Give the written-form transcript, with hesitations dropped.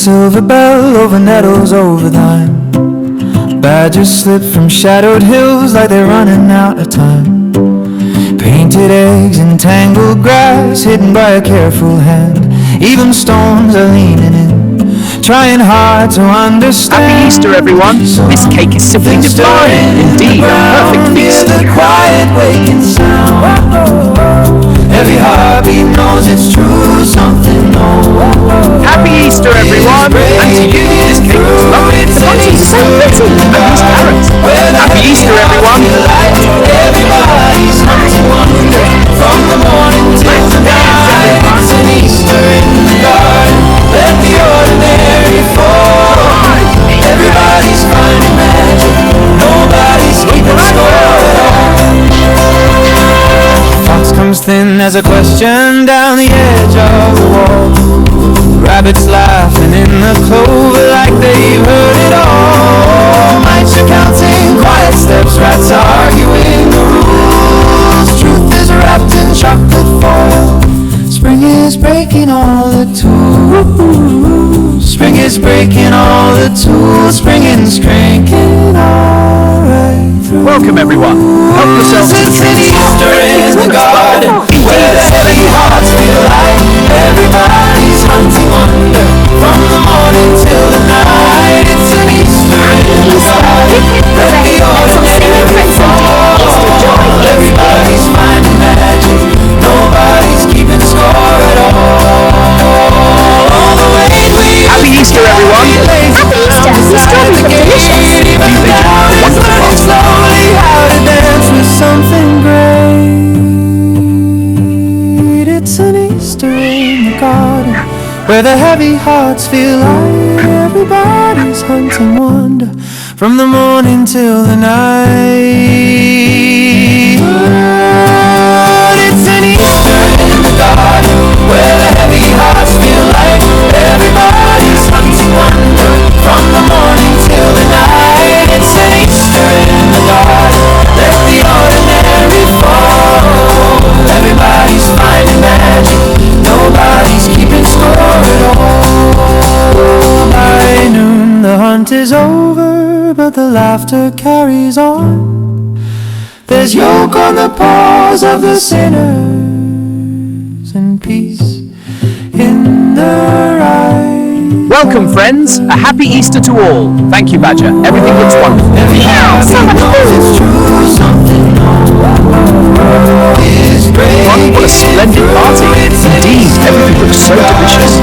silver bell over nettles over thyme. Badgers slip from shadowed hills like they're running out of time. Painted eggs in tangled grass hidden by a careful hand. Even storms are leaning in, trying hard to understand. Happy Easter, everyone! This cake is simply divine. Indeed, a perfect feast. The quiet waking sound. Every heartbeat knows it's true, something knows. Happy Easter, everyone! And to you, this cake is lovely. The bunting is so pretty. And these carrots. Happy Easter, everyone! Everybody's hunting wonder from the morning till the night. It's an Easter in the garden. Let the ordinary fall. Everybody's finding magic. Nobody's keeping score. Fox comes thin as a question down the edge of the wall. Rabbits laughing in the clover like they've heard it all. Mice are counting quiet steps, rats arguing the rules. Truth is wrapped in chocolate foil. Spring is breaking all the tools. Spring is breaking all the tools. Spring is cranking all right through. Welcome, everyone. Help yourselves to the treats. Easter in the garden, where the heavy hearts feel light. Everybody's hunting wonder from the morning till the night. It's an Easter in the garden. Let the ordinary fall. Everybody's finding magic. Nobody's keeping score at all. All the way we Happy Easter, everyone! Happy Easter! These strawberries look delicious. Do you think it's wonderful? slowly how to dance with something great. It's an Easter in the garden, where the heavy hearts feel light. Everybody's hunting wonder from the morning till the night. It's an Easter in the garden, where the heavy hearts feel light. Everybody's hunting wonder from the morning till the night. It's an Easter in the garden, let the ordinary fall. Everybody's finding magic, nobody's keeping score at all. By noon the hunt is over, but the laughter carries on. There's yoke on the paws of the sinners and peace in the right. Welcome, friends. A happy Easter to all. Thank you, Badger. Everything looks wonderful. Yeah, so much food. It's true, something is great. What a splendid party. Indeed, everything looks so delicious.